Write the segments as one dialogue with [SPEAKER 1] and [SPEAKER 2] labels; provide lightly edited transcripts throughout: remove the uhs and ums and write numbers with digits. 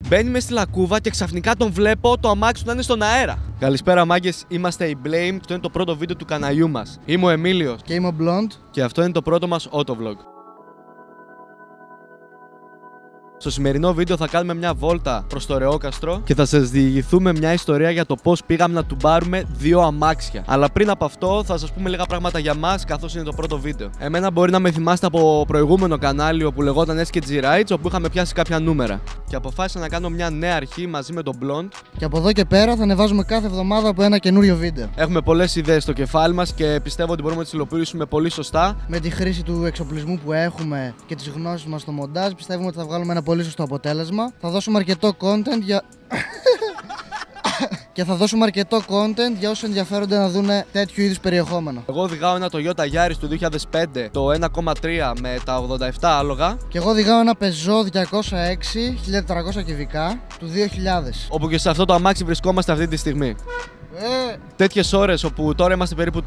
[SPEAKER 1] Μπαίνει μες στη λακκούβα και ξαφνικά τον βλέπω το αμάξι του να είναι στον αέρα. Καλησπέρα, μάγκες. Είμαστε οι Blame. Αυτό είναι το πρώτο βίντεο του καναλιού μας. Είμαι ο Εμίλιος.
[SPEAKER 2] Και είμαι ο Blond.
[SPEAKER 1] Και αυτό είναι το πρώτο μας autovlog. Στο σημερινό βίντεο θα κάνουμε μια βόλτα προς το Ρεόκαστρο και θα σας διηγηθούμε μια ιστορία για το πώς πήγαμε να τουμπάρουμε 2 αμάξια. Αλλά πριν από αυτό θα σας πούμε λίγα πράγματα για μας, καθώς είναι το πρώτο βίντεο. Εμένα μπορεί να με θυμάστε από προηγούμενο κανάλι όπου λεγόταν SKG Rides, όπου είχαμε πιάσει κάποια νούμερα. Και αποφάσισα να κάνω μια νέα αρχή μαζί με τον Blond.
[SPEAKER 2] Και από εδώ και πέρα θα ανεβάζουμε κάθε εβδομάδα από ένα καινούριο βίντεο.
[SPEAKER 1] Έχουμε πολλές ιδέες στο κεφάλι μας και πιστεύω ότι μπορούμε να τις υλοποιήσουμε πολύ σωστά.
[SPEAKER 2] Με τη χρήση του εξοπλισμού που έχουμε και τις γνώσεις μας στο μοντάζ, πιστεύουμε ότι θα βγάλουμε ένα πολύ σωστό αποτέλεσμα. Θα δώσουμε αρκετό content για... και θα δώσουμε αρκετό content για όσους ενδιαφέρονται να δουν τέτοιου είδους περιεχόμενο.
[SPEAKER 1] Εγώ οδηγάω ένα Toyota Yaris του 2005, το 1,3 με τα 87 άλογα.
[SPEAKER 2] Και εγώ οδηγάω ένα Peugeot 206 1400 κυβικά του 2000.
[SPEAKER 1] Όπου και σε αυτό το αμάξι βρισκόμαστε αυτή τη στιγμή. Τέτοιες ώρες όπου τώρα είμαστε περίπου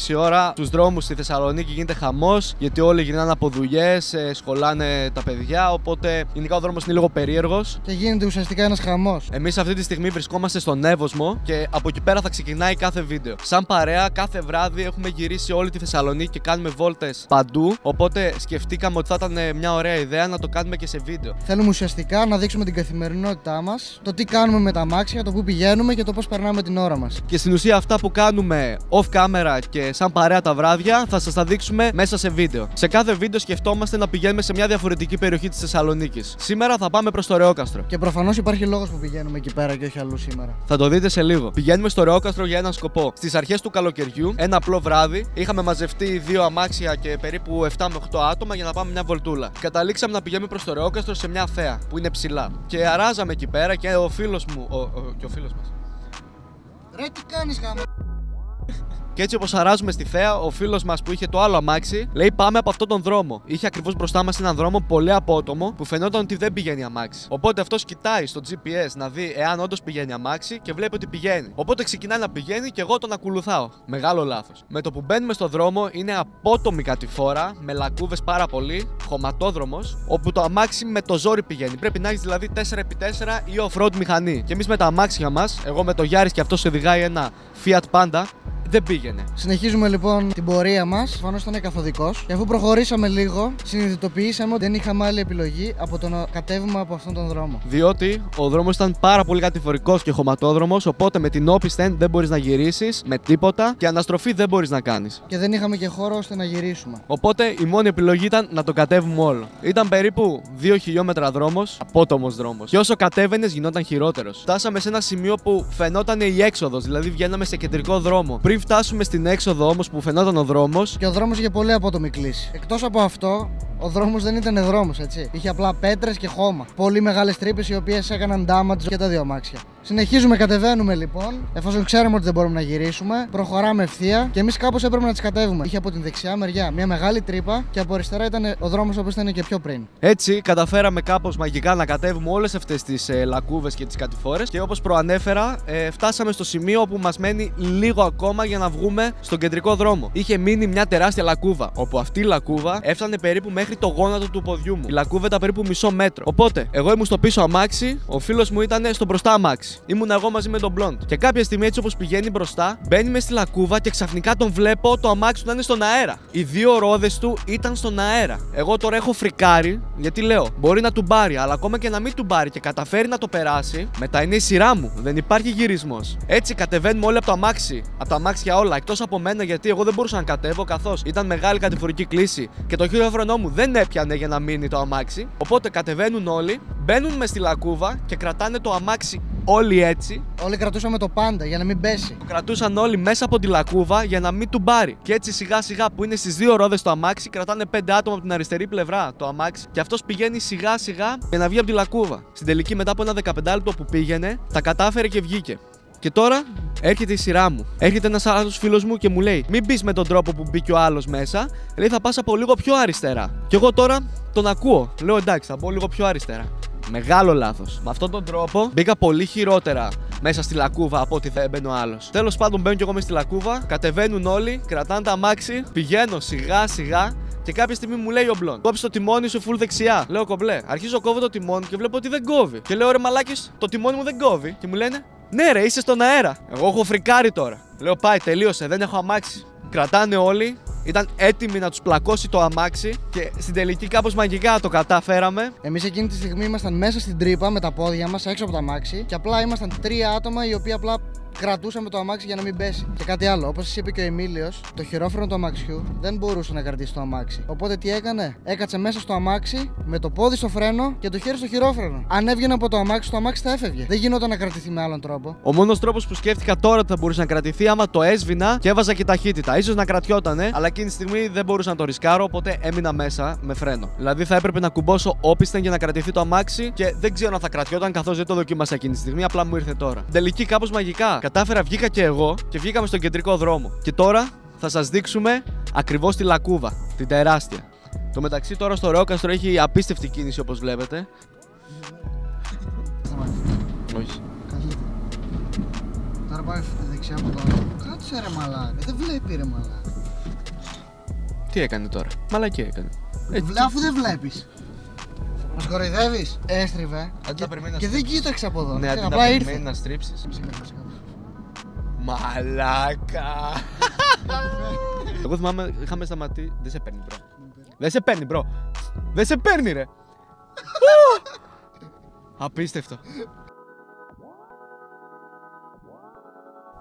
[SPEAKER 1] 3,5 ώρα στους δρόμους στη Θεσσαλονίκη γίνεται χαμός, γιατί όλοι γυρνάνε από δουλειές, σχολάνε τα παιδιά, οπότε γενικά ο δρόμος είναι λίγο περίεργος.
[SPEAKER 2] Και γίνεται ουσιαστικά ένας χαμός.
[SPEAKER 1] Εμείς αυτή τη στιγμή βρισκόμαστε στον Εύωσμο και από εκεί πέρα θα ξεκινάει κάθε βίντεο. Σαν παρέα, κάθε βράδυ έχουμε γυρίσει όλη τη Θεσσαλονίκη και κάνουμε βόλτες παντού, οπότε σκεφτήκαμε ότι θα ήταν μια ωραία ιδέα να το κάνουμε και σε βίντεο.
[SPEAKER 2] Θέλουμε ουσιαστικά να δείξουμε την καθημερινότητά μας, το τι κάνουμε με τα αμάξια, το που πηγαίνουμε και το πώς περνάμε την ώρα μας.
[SPEAKER 1] Και στην ουσία αυτά που κάνουμε off camera και σαν παρέα τα βράδια θα σας τα δείξουμε μέσα σε βίντεο. Σε κάθε βίντεο σκεφτόμαστε να πηγαίνουμε σε μια διαφορετική περιοχή της Θεσσαλονίκης. Σήμερα θα πάμε προς το Ρεόκαστρο.
[SPEAKER 2] Και προφανώς υπάρχει λόγος που πηγαίνουμε εκεί πέρα και όχι αλλού σήμερα.
[SPEAKER 1] Θα το δείτε σε λίγο. Πηγαίνουμε στο Ρεόκαστρο για έναν σκοπό. Στις αρχές του καλοκαιριού, ένα απλό βράδυ, είχαμε μαζευτεί 2 αμάξια και περίπου 7 με 8 άτομα για να πάμε μια βολτούλα. Καταλήξαμε να πηγαίνουμε προς το Ρεόκαστρο σε μια θέα που είναι ψηλά. Και αράζαμε εκεί πέρα και ο φίλος μου, και ο φίλος μας.
[SPEAKER 2] Ρε, τι κάνεις, γάμο?
[SPEAKER 1] Και έτσι όπως αράζουμε στη θέα, ο φίλος μας που είχε το άλλο αμάξι λέει πάμε από αυτόν τον δρόμο. Είχε ακριβώς μπροστά μας έναν δρόμο πολύ απότομο που φαινόταν ότι δεν πηγαίνει αμάξι. Οπότε αυτός κοιτάει στο GPS να δει εάν όντως πηγαίνει αμάξι και βλέπει ότι πηγαίνει. Οπότε ξεκινάει να πηγαίνει και εγώ τον ακολουθάω. Μεγάλο λάθος. Με το που μπαίνουμε στο δρόμο είναι απότομη κατηφόρα, με λακκούβες πάρα πολύ, χωματόδρομος, όπου το αμάξι με το ζόρι πηγαίνει. Πρέπει να έχεις δηλαδή 4x4 ή off-road μηχανή. Και εμείς με τα αμάξια μας, εγώ με το Yaris και αυτός οδηγάει ένα Fiat Panda, δεν πήγαινε.
[SPEAKER 2] Συνεχίζουμε λοιπόν την πορεία μας. Προφανώς ήταν καθοδικός. Και αφού προχωρήσαμε λίγο, συνειδητοποιήσαμε ότι δεν είχαμε άλλη επιλογή από το να κατέβουμε από αυτόν τον δρόμο.
[SPEAKER 1] Διότι ο δρόμος ήταν πάρα πολύ κατηφορικός και χωματόδρομος, οπότε με την όπισθεν δεν μπορείς να γυρίσεις με τίποτα και αναστροφή δεν μπορείς να κάνεις.
[SPEAKER 2] Και δεν είχαμε και χώρο ώστε να γυρίσουμε.
[SPEAKER 1] Οπότε η μόνη επιλογή ήταν να το κατέβουμε όλο. Ήταν περίπου 2 χιλιόμετρα δρόμος, απότομος δρόμος. Και όσο κατέβαινες γινόταν χειρότερος. Φτάσαμε σε ένα σημείο που φαινόταν η έξοδος, δηλαδή βγαίναμε σε κεντρικό δρόμο. Πριν φτάσουμε στην έξοδο όμως που φαινόταν ο δρόμος.
[SPEAKER 2] Και ο δρόμος είχε πολύ απότομη κλίση. Εκτός από αυτό, ο δρόμος δεν ήταν δρόμος, έτσι. Είχε απλά πέτρες και χώμα. Πολύ μεγάλες τρύπες οι οποίες έκαναν damage και τα 2 αμάξια. Συνεχίζουμε, κατεβαίνουμε λοιπόν. Εφόσον ξέραμε ότι δεν μπορούμε να γυρίσουμε, προχωράμε ευθεία και εμείς κάπως έπρεπε να τις κατέβουμε. Είχε από την δεξιά μεριά μια μεγάλη τρύπα και από αριστερά ήταν ο δρόμος όπως ήταν και πιο πριν.
[SPEAKER 1] Έτσι, καταφέραμε κάπως μαγικά να κατέβουμε όλες αυτές τις λακκούβες και τις κατηφόρες. Και όπως προανέφερα, φτάσαμε στο σημείο όπου μας μένει λίγο ακόμα για να βγούμε στον κεντρικό δρόμο. Είχε μείνει μια τεράστια λακκούβα, όπου αυτή η λακκούβα έφτανε περίπου μέχρι το γόνατο του ποδιού μου. Η λακκούβα ήταν περίπου μισό μέτρο. Οπότε, εγώ ήμουν στο πίσω αμάξι, ο φίλος μου ήταν στο μπροστά αμάξι. Ήμουν εγώ μαζί με τον Blond. Και κάποια στιγμή, έτσι όπως πηγαίνει μπροστά, μπαίνει μες στη λακκούβα και ξαφνικά τον βλέπω το αμάξι του να είναι στον αέρα. Οι 2 ρόδες του ήταν στον αέρα. Εγώ τώρα έχω φρικάρει, γιατί λέω: μπορεί να του πάρει, αλλά ακόμα και να μην του πάρει και καταφέρει να το περάσει, μετά είναι η σειρά μου. Δεν υπάρχει γυρισμός. Έτσι κατεβαίνουμε όλοι από το αμάξι. Από τα αμάξια όλα, εκτός από μένα, γιατί εγώ δεν μπορούσα να κατέβω, καθώς ήταν μεγάλη κατηφορική κλίση και το χιλιόφρενό μου δεν έπιανε για να μείνει το αμάξι. Οπότε κατεβαίνουν όλοι, μπαίνουν μες στη λακκούβα και κρατάνε το αμάξι όλοι έτσι.
[SPEAKER 2] Όλοι κρατούσαμε το πάντα για να μην πέσει.
[SPEAKER 1] Το κρατούσαν όλοι μέσα από τη λακκούβα για να μην του πάρει. Και έτσι σιγά σιγά που είναι στις 2 ρόδες το αμάξι, κρατάνε 5 άτομα από την αριστερή πλευρά το αμάξι. Και αυτός πηγαίνει σιγά σιγά για να βγει από τη λακκούβα. Στην τελική, μετά από ένα 15 λεπτό που πήγαινε, τα κατάφερε και βγήκε. Και τώρα έρχεται η σειρά μου. Έρχεται ένας άλλος φίλος μου και μου λέει: μην μπεις με τον τρόπο που μπήκε ο άλλος μέσα. Λέει: θα πας από λίγο πιο αριστερά. Και εγώ τώρα τον ακούω. Λέω: εντάξει, θα μπω λίγο πιο αριστερά. Μεγάλο λάθος. Με αυτόν τον τρόπο μπήκα πολύ χειρότερα μέσα στη λακκούβα από ότι θα έμπαινε ο άλλος. Τέλος πάντων, μπαίνω κι εγώ μέσα στη λακκούβα, κατεβαίνουν όλοι, κρατάνε τα αμάξι, πηγαίνω σιγά σιγά Και κάποια στιγμή μου λέει ο Μπλον: κόψε το τιμόνι σου full δεξιά. Λέω κομπλέ. Αρχίζω κόβω το τιμόνι και βλέπω ότι δεν κόβει. Και λέω ρε μαλάκες, το τιμόνι μου δεν κόβει. Και μου λένε: ναι, ρε, είσαι στον αέρα. Εγώ έχω φρικάρει τώρα. Λέω: πάει, τελείωσε, δεν έχω αμάξι. Κρατάνε όλοι. Ήταν έτοιμοι να τους πλακώσει το αμάξι και στην τελική κάπως μαγικά το κατάφεραμε.
[SPEAKER 2] Εμείς εκείνη τη στιγμή ήμασταν μέσα στην τρύπα με τα πόδια μας έξω από το αμάξι και απλά ήμασταν 3 άτομα οι οποίοι απλά κρατούσαμε το αμάξι για να μην πέσει. Και κάτι άλλο, όπως σας είπε και ο Εμίλιος, το χειρόφρενο του αμαξιού δεν μπορούσε να κρατήσει το αμάξι. Οπότε τι έκανε? Έκατσε μέσα στο αμάξι με το πόδι στο φρένο και το χέρι στο χειρόφρενο. Αν έβγαινε από το αμάξι θα έφευγε. Δεν γινόταν να κρατηθεί με άλλον τρόπο.
[SPEAKER 1] Ο μόνος τρόπος που σκέφτηκα τώρα ότι θα μπορούσε να κρατηθεί άμα το έσβηνα και έβαζα και ταχύτητα. Ίσως να κρατιότανε, αλλά εκείνη τη στιγμή δεν μπορούσα να το ρισκάρω, οπότε έμεινα μέσα με φρένο. Δηλαδή θα έπρεπε να κουμπώσω όπισθεν για να κρατηθεί το αμάξι και δεν ξέρω αν θα κρατιόταν καθώς δεν το δοκίμασα εκείνη τη στιγμή, απλά μου ήρθε τώρα. Τελική κάπως μαγικά. Κατάφερα, βγήκα και εγώ και βγήκαμε στον κεντρικό δρόμο. Και τώρα θα σας δείξουμε ακριβώς τη λακκούβα, την τεράστια. Το μεταξύ τώρα στο Ρεόκαστρο έχει απίστευτη κίνηση όπως βλέπετε. Όχι.
[SPEAKER 2] Τώρα πάει δεξιά από εδώ. Κάτσε ρε μαλάκα, δεν βλέπει ρε μαλάκα.
[SPEAKER 1] Τι έκανε τώρα? Μαλακία έκανε.
[SPEAKER 2] Αφού δεν βλέπεις. Μας κοροϊδεύεις? Έστριβε. Και δεν κοίταξε από εδώ.
[SPEAKER 1] Ναι, αντί να περιμένει να στρίψεις. Μαλάκα. Εγώ θυμάμαι, είχαμε σταματήσει. Δεν σε παίρνει, μπρο. Δεν σε παίρνει, μπρο. Δεν σε παίρνει, ρε. Απίστευτο.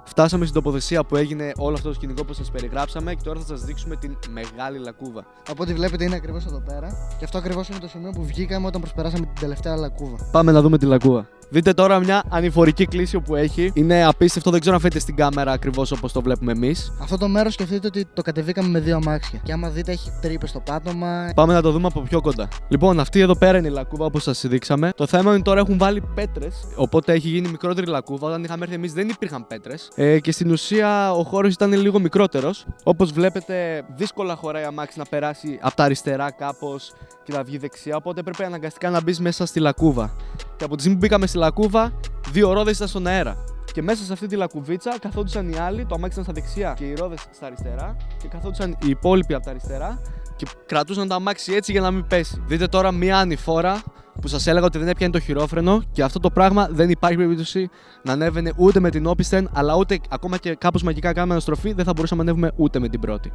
[SPEAKER 1] Φτάσαμε στην τοποθεσία που έγινε όλο αυτό το σκηνικό που σας περιγράψαμε και τώρα θα σας δείξουμε την μεγάλη λακκούβα.
[SPEAKER 2] Από ό,τι βλέπετε είναι ακριβώς εδώ πέρα και αυτό ακριβώς είναι το σημείο που βγήκαμε όταν προσπεράσαμε την τελευταία λακκούβα.
[SPEAKER 1] Πάμε να δούμε τη λακκούβα. Δείτε τώρα μια ανηφορική κλίση που έχει. Είναι απίστευτο, δεν ξέρω αν φαίνεται στην κάμερα ακριβώς όπως το βλέπουμε εμείς.
[SPEAKER 2] Αυτό το μέρος σκεφτείτε ότι το κατεβήκαμε με 2 αμάξια. Και άμα δείτε έχει τρύπες στο πάτωμα.
[SPEAKER 1] Πάμε να το δούμε από πιο κοντά. Λοιπόν, αυτή εδώ πέρα είναι η λακκούβα όπως σας δείξαμε. Το θέμα είναι ότι τώρα έχουν βάλει πέτρες. Οπότε έχει γίνει μικρότερη λακκούβα. Όταν είχαμε έρθει εμείς δεν υπήρχαν πέτρες. Και στην ουσία ο χώρος ήταν λίγο μικρότερος. Όπως βλέπετε, δύσκολα χωράει αμάξι να περάσει από τα αριστερά κάπως και να βγει δεξιά. Οπότε έπρεπε αναγκαστικά να μπει μέσα στη λακκούβα. Και από τη στιγμή που μπήκαμε στη λακκούβα, 2 ρόδες ήταν στον αέρα. Και μέσα σε αυτή τη λακκουβίτσα καθόντουσαν οι άλλοι, το αμάξι ήταν στα δεξιά και οι ρόδες στα αριστερά. Και καθόντουσαν οι υπόλοιποι από τα αριστερά και κρατούσαν το αμάξι έτσι για να μην πέσει. Δείτε τώρα μία ανηφόρα που σας έλεγα ότι δεν έπιανε το χειρόφρενο και αυτό το πράγμα δεν υπάρχει περίπτωση να ανέβαινε ούτε με την όπισθεν, αλλά ούτε ακόμα και κάπως μαγικά κάνουμε αναστροφή δεν θα μπορούσαμε να ανέβουμε ούτε με την πρώτη.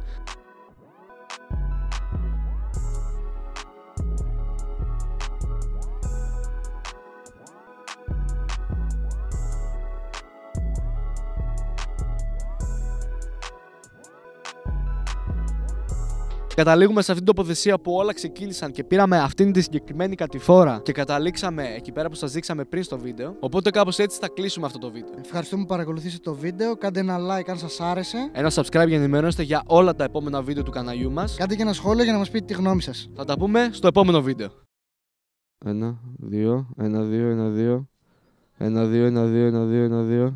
[SPEAKER 1] Καταλήγουμε σε αυτήν την τοποθεσία που όλα ξεκίνησαν και πήραμε αυτήν τη συγκεκριμένη κατηφόρα και καταλήξαμε εκεί πέρα που σας δείξαμε πριν στο βίντεο. Οπότε κάπως έτσι θα κλείσουμε αυτό το βίντεο.
[SPEAKER 2] Ευχαριστούμε που παρακολουθήσατε το βίντεο. Κάντε ένα like αν σας άρεσε.
[SPEAKER 1] Ένα subscribe για να ενημερώνεστε για όλα τα επόμενα βίντεο του καναλιού μας.
[SPEAKER 2] Κάντε και ένα σχόλιο για να μας πείτε τη γνώμη σας.
[SPEAKER 1] Θα τα πούμε στο επόμενο βίντεο. 1, 2, 1, 2, 1, 2. 1, 2, 1, 2, 1, 2, 1, 2.